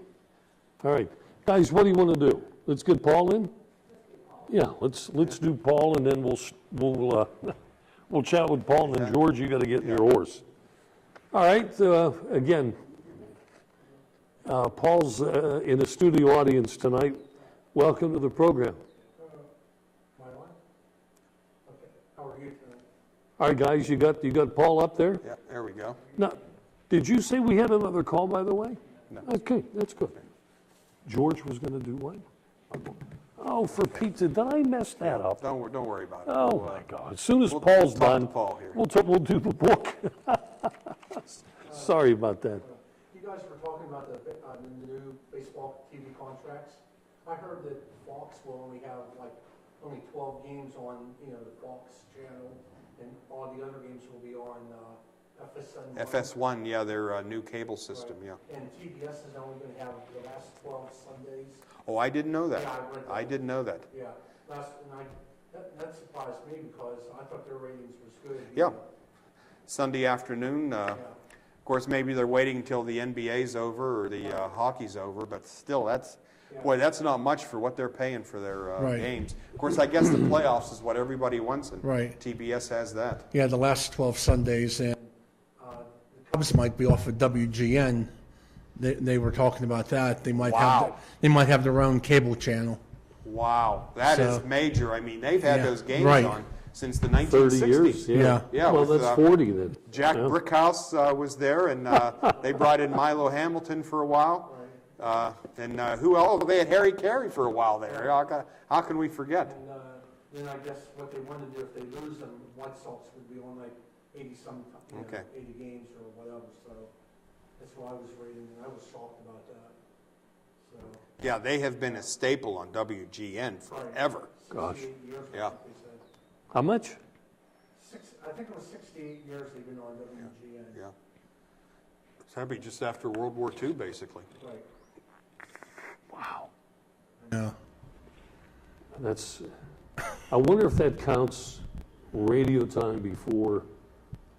All right. Guys, what do you want to do? Let's get Paul in? Yeah, let's do Paul, and then we'll chat with Paul, and then George, you got to get in your horse. All right. Again, Paul's in the studio audience tonight. Welcome to the program. All right, guys, you got Paul up there? Yeah, there we go. Now, did you say we had another call, by the way? No. Okay, that's good. George was going to do what? Oh, for pizza, did I mess that up? Don't worry about it. Oh, my God. As soon as we'll Paul's talk to done, Paul here. we'll do the book. Sorry about that. You guys were talking about the new baseball TV contracts. I heard that Fox will only have only 12 games on the Fox channel, and all the other games will be on FS1. FS1, yeah, their new cable system, Right. yeah. And TBS is only going to have the last 12 Sundays. Oh, I didn't know that. Yeah, I read that. I didn't know that. Yeah, that surprised me because I thought their ratings was good. Yeah. Sunday afternoon. Of course, maybe they're waiting until the NBA's over or the hockey's over, but still, that's not much for what they're paying for their games. Of course, I guess the playoffs is what everybody wants, and TBS has that. Yeah, the last 12 Sundays, and the Cubs might be off of WGN. They were talking about that. They might have their own cable channel. Wow, that is major. I mean, they've had those games on since the 1960s. 30 years, yeah. Well, with, that's 40 then. Jack Brickhouse was there, and they brought in Milo Hamilton for a while. And who else? They had Harry Carey for a while there. How can we forget? And then I guess what they want to do if they lose them, White Sox would be on 80 games or whatever. So that's why I was reading, and I was shocked about that. So. Yeah, they have been a staple on WGN forever. Gosh. Years, yeah. How much? I think it was 68 years they've been on WGN. Yeah. So that'd be just after World War II, basically. Right. Wow. Yeah. That's. I wonder if that counts radio time before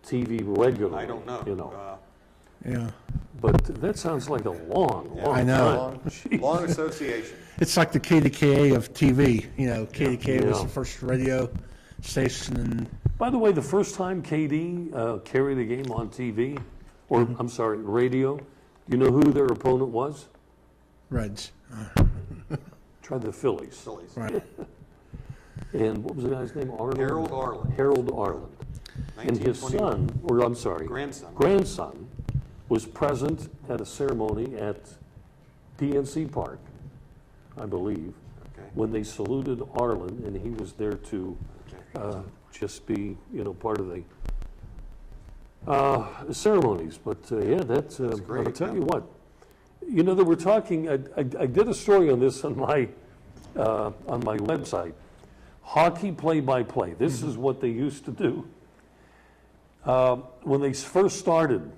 TV regularly. I don't know. Yeah. But that sounds like a long I know. time. Long association. It's like the KDKA of TV. KDKA was the first radio station. And by the way, the first time KD carried a game on TV, or I'm sorry, radio, do you know who their opponent was? Reds. Try the Phillies. Right. And what was the guy's name? Arnold? Harold Arlen. Harold Arlen. And his son, or I'm sorry, grandson, was present at a ceremony at PNC Park, I believe, when they saluted Arlen, and he was there to just be, part of the ceremonies. But yeah, that's great. I'll tell you what. That we're talking. I did a story on this on my website. Hockey play-by-play. This is what they used to do. When they first started,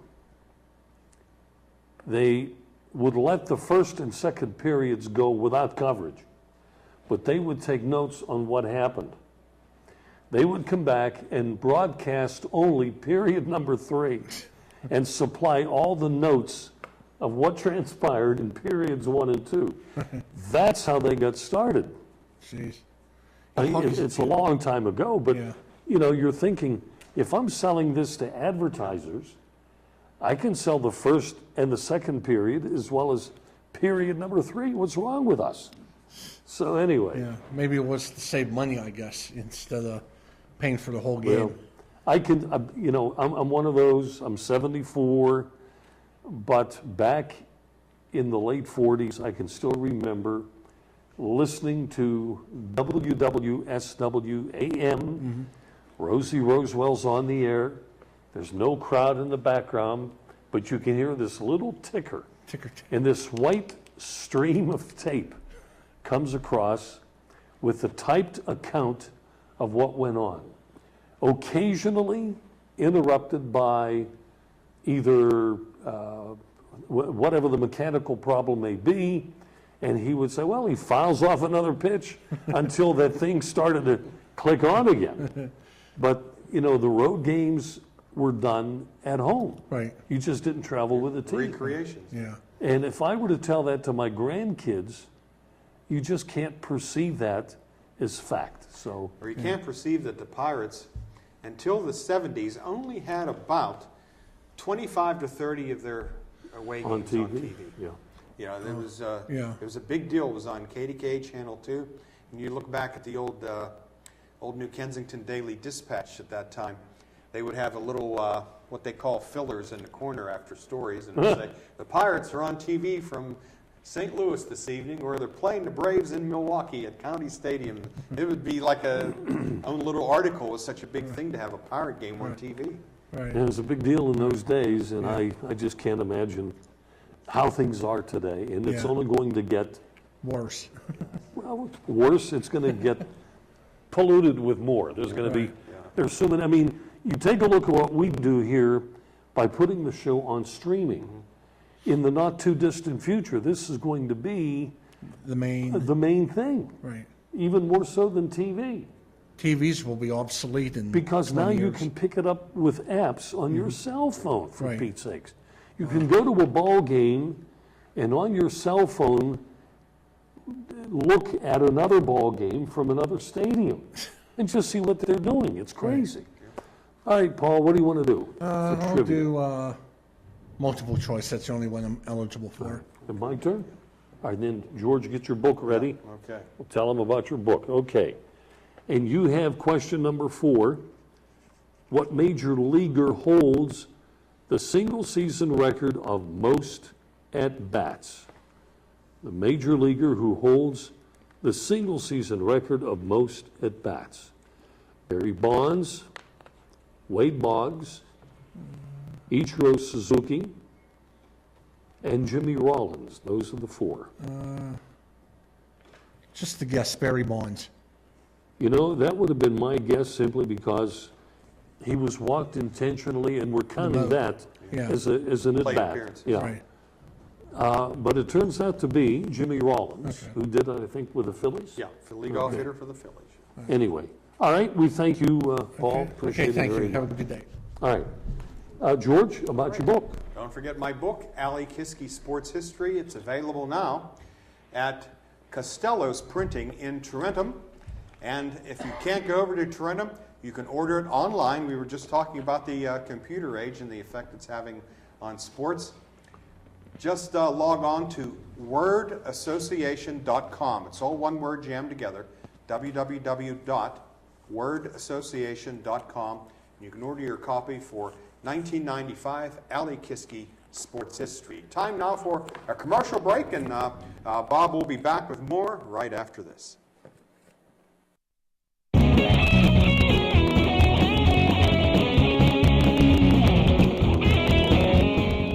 they would let the first and second periods go without coverage, but they would take notes on what happened. They would come back and broadcast only period number 3 and supply all the notes of what transpired in periods 1 and 2. That's how they got started. Jeez. It's a long time ago, but you're thinking, if I'm selling this to advertisers, I can sell the first and the second period as well as period number 3. What's wrong with us? So anyway. Yeah, maybe it was to save money, I guess, instead of paying for the whole game. Well, I'm one of those. I'm 74, but back in the late 40s, I can still remember listening to WWSW-AM. Rosie Rosewell's on the air. There's no crowd in the background, but you can hear this little ticker. And this white stream of tape comes across with the typed account of what went on. Occasionally interrupted by either whatever the mechanical problem may be, and he would say, well, he fouls off another pitch until that thing started to click on again. But, the road games were done at home. Right. You just didn't travel with a team. Recreations. Yeah. And if I were to tell that to my grandkids, you just can't perceive that as fact. So, or you can't perceive that the Pirates, until the 70s, only had about 25 to 30 of their away games on TV. Yeah. There was a big deal. It was on KDKA Channel 2. And you look back at the old New Kensington Daily Dispatch at that time, they would have a little, what they call fillers in the corner after stories. And it would say, the Pirates are on TV from St. Louis this evening, or they're playing the Braves in Milwaukee at County Stadium. It would be like own little article. It was such a big thing to have a Pirate game on TV. Right. And it was a big deal in those days, and I just can't imagine how things are today. And it's only going to get worse. Well, worse. It's going to get polluted with more. There's going to be, there's so many. I mean, you take a look at what we do here by putting the show on streaming. In the not too distant future, this is going to be the main thing. Right. Even more so than TV. TVs will be obsolete in because now you can pick it up with apps on your cell phone, for Pete's sakes. You can go to a ball game and on your cell phone look at another ball game from another stadium and just see what they're doing. It's crazy. All right, Paul, what do you want to do? I'll do multiple choice. That's the only one I'm eligible for. And my turn? All right, then, George, get your book ready. Okay. We'll tell them about your book. Okay. And you have question number 4. What major leaguer holds the single-season record of most at-bats? The major leaguer who holds the single-season record of most at-bats. Barry Bonds, Wade Boggs, Ichiro Suzuki, and Jimmy Rollins. Those are the 4. Just to guess, Barry Bonds. That would have been my guess simply because he was walked intentionally, and we're counting that as an at-bat. Yeah. Right. But it turns out to be Jimmy Rollins, who did it, I think, with the Phillies. Yeah, the leadoff hitter for the Phillies. Anyway, all right, we thank you, Paul. Appreciate it thank very you. much. Have a good day. All right. George, about your book. Don't forget my book, Ali Kiski Sports History. It's available now at Costello's Printing in Tarentum. And if you can't go over to Tatrn, you can order it online. We were just talking about the computer age and the effect it's having on sports. Just log on to wordassociation.com. It's all one word jammed together, www.wordassociation.com. You can order your copy for $19.95, Ali Kiski Sports History. Time now for a commercial break, and Bob will be back with more right after this.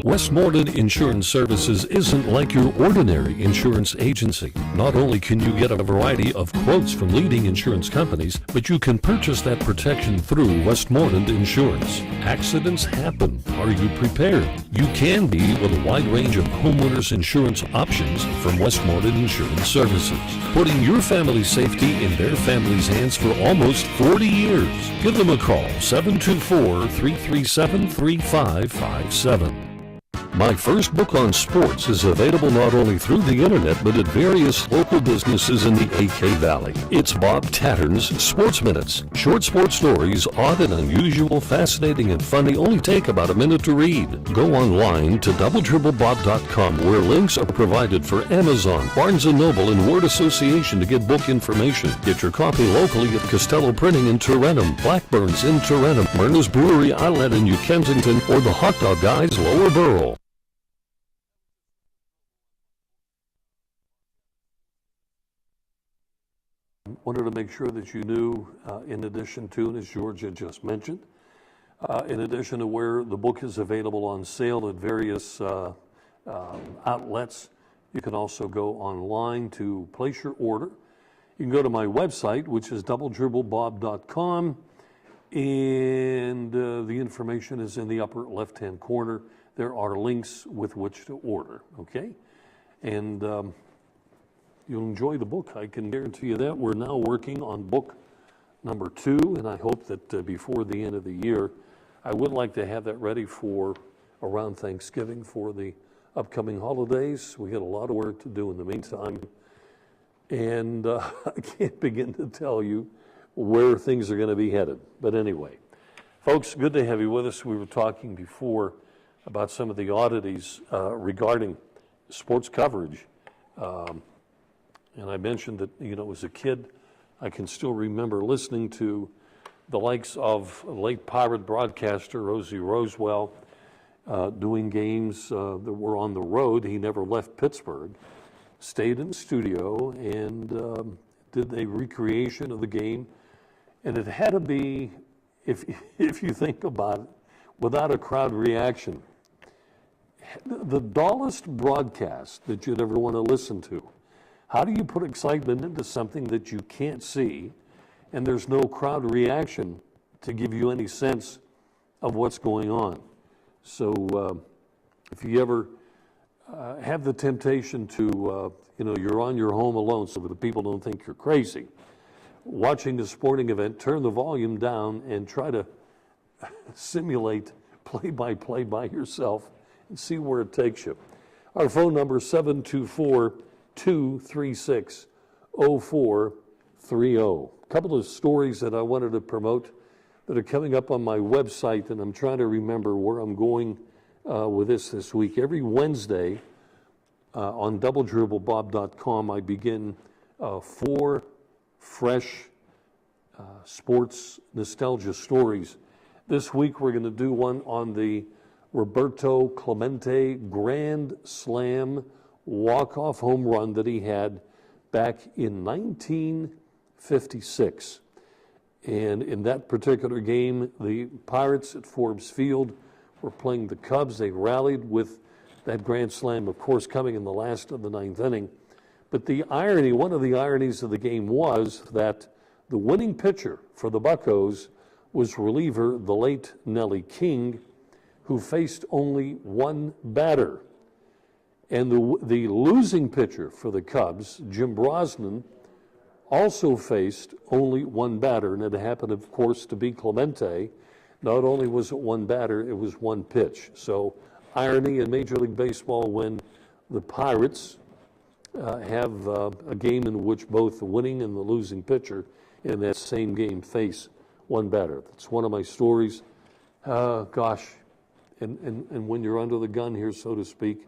Westmoreland Insurance Services isn't like your ordinary insurance agency. Not only can you get a variety of quotes from leading insurance companies, but you can purchase that protection through Westmoreland Insurance. Accidents happen. Are you prepared? You can be with a wide range of homeowners insurance options from Westmoreland Insurance Services, putting your family's safety in their family's hands for almost 40 years. Give them a call, 724-337-3557. My first book on sports is available not only through the internet, but at various local businesses in the AK Valley. It's Bob Tatrn's Sports Minutes. Short sports stories, odd and unusual, fascinating and funny, only take about a minute to read. Go online to doubletripplebob.com, where links are provided for Amazon, Barnes & Noble, and Word Association to get book information. Get your copy locally at Costello Printing in Tatrn, Blackburn's in Tatrn, Myrna's Brewery Outlet in New Kensington, or the Hot Dog Guys Lower Borough. Wanted to make sure that you knew, in addition to, and as George had just mentioned, in addition to where the book is available on sale at various outlets, you can also go online to place your order. You can go to my website, which is doubledribblebob.com, and the information is in the upper left-hand corner. There are links with which to order, okay? And you'll enjoy the book. I can guarantee you that. We're now working on book number 2, and I hope that before the end of the year, I would like to have that ready for around Thanksgiving for the upcoming holidays. We got a lot of work to do in the meantime, and I can't begin to tell you where things are going to be headed. But anyway, folks, good to have you with us. We were talking before about some of the oddities regarding sports coverage. And I mentioned that, as a kid, I can still remember listening to the likes of late Pirate broadcaster Rosie Rosewell doing games that were on the road. He never left Pittsburgh, stayed in the studio, and did a recreation of the game. And it had to be, if you think about it, without a crowd reaction, the dullest broadcast that you'd ever want to listen to. How do you put excitement into something that you can't see and there's no crowd reaction to give you any sense of what's going on? So if you ever have the temptation to, you're on your home alone so that the people don't think you're crazy, watching a sporting event, turn the volume down and try to simulate play-by-play by yourself and see where it takes you. Our phone number is 724-236-0430. A couple of stories that I wanted to promote that are coming up on my website, and I'm trying to remember where I'm going with this week. Every Wednesday on doubledribblebob.com, I begin 4 fresh sports nostalgia stories. This week we're going to do one on the Roberto Clemente Grand Slam walk-off home run that he had back in 1956. And in that particular game, the Pirates at Forbes Field were playing the Cubs. They rallied with that grand slam, of course, coming in the last of the 9th inning. But the irony, one of the ironies of the game was that the winning pitcher for the Buccos was reliever, the late Nellie King, who faced only one batter. And the losing pitcher for the Cubs, Jim Brosnan, also faced only one batter, and it happened, of course, to be Clemente. Not only was it one batter, it was one pitch. So irony in Major League Baseball when the Pirates have a game in which both the winning and the losing pitcher in that same game face one batter. That's one of my stories. Gosh, and when you're under the gun here, so to speak,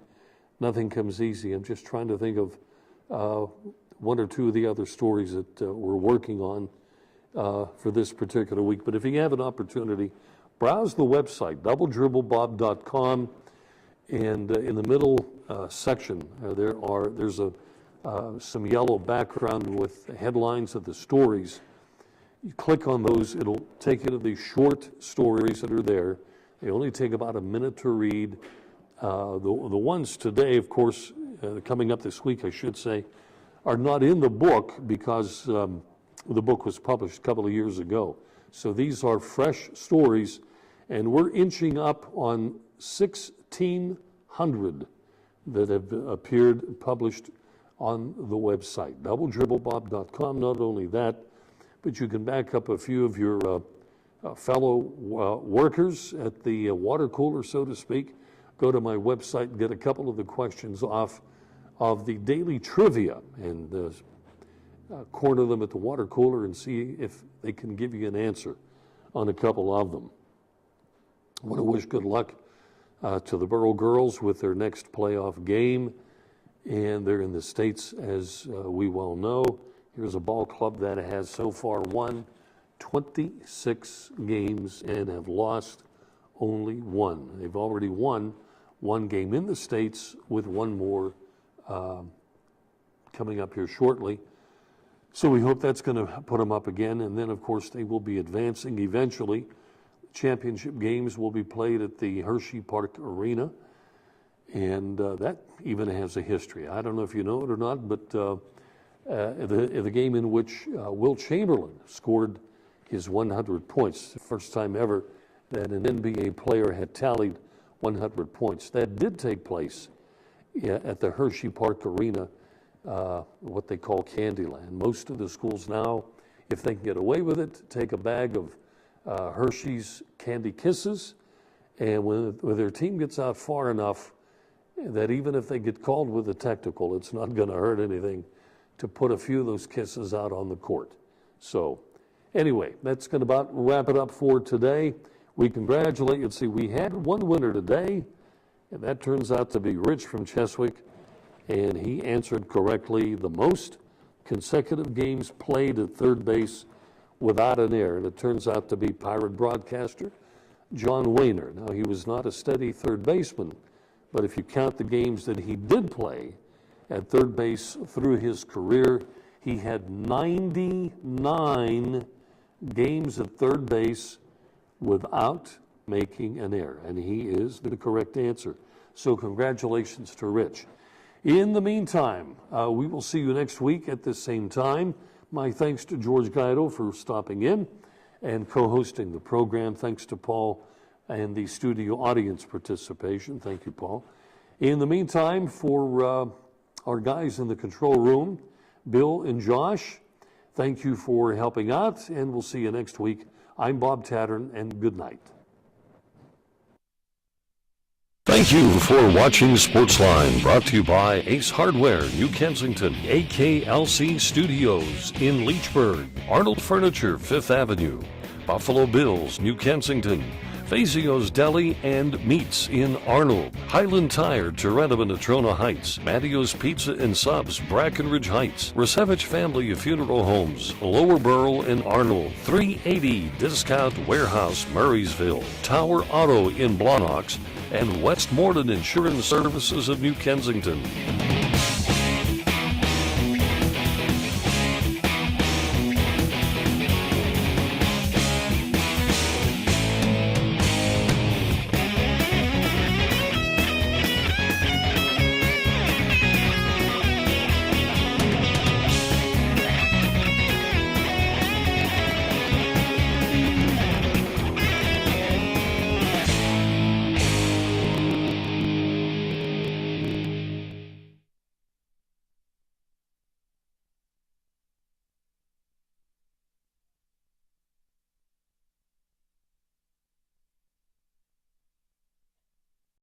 nothing comes easy. I'm just trying to think of one or two of the other stories that we're working on for this particular week. But if you have an opportunity, browse the website, doubledribblebob.com, and in the middle section there's some yellow background with headlines of the stories. You click on those, it'll take you to the short stories that are there. They only take about a minute to read. The ones today, of course, coming up this week, I should say, are not in the book because the book was published a couple of years ago. So these are fresh stories, and we're inching up on 1,600 that have appeared, published on the website, doubledribblebob.com. Not only that, but you can back up a few of your fellow workers at the water cooler, so to speak. Go to my website and get a couple of the questions off of the daily trivia and corner them at the water cooler and see if they can give you an answer on a couple of them. I want to wish good luck to the Borough girls with their next playoff game, and they're in the States, as we well know. Here's a ball club that has so far won 26 games and have lost only one. They've already won one game in the States with one more coming up here shortly. So we hope that's going to put them up again. And then, of course, they will be advancing eventually. Championship games will be played at the Hershey Park Arena. And that even has a history. I don't know if you know it or not, but the game in which Will Chamberlain scored his 100 points, the first time ever that an NBA player had tallied 100 points. That did take place at the Hershey Park Arena, what they call Candyland. Most of the schools now, if they can get away with it, take a bag of Hershey's Candy Kisses, and when their team gets out far enough that even if they get called with a technical, it's not going to hurt anything to put a few of those kisses out on the court. So anyway, that's going to about wrap it up for today. We congratulate you. See, we had one winner today, and that turns out to be Rich from Cheswick, and he answered correctly the most consecutive games played at third base without an error, and it turns out to be Pirate broadcaster John Wayner. Now, he was not a steady third baseman, but if you count the games that he did play at third base through his career, he had 99 games at third base without making an error, and he is the correct answer. So congratulations to Rich. In the meantime, we will see you next week at the same time. My thanks to George Guido for stopping in and co-hosting the program. Thanks to Paul and the studio audience participation. Thank you, Paul. In the meantime, for our guys in the control room, Bill and Josh, thank you for helping out, and we'll see you next week. I'm Bob Tatrn, and good night. Thank you for watching Sportsline, brought to you by Ace Hardware, New Kensington, AKLC Studios in Leechburg, Arnold Furniture, 5th Avenue, Buffalo Bills, New Kensington, Fazio's Deli and Meats in Arnold, Highland Tire, Tatrn and Natrona Heights, Mattio's Pizza and Subs, Brackenridge Heights, Resevich Family Funeral Homes, Lower Borough in Arnold, 380 Discount Warehouse, Murraysville, Tower Auto in Blawnox, and Westmoreland Insurance Services of New Kensington.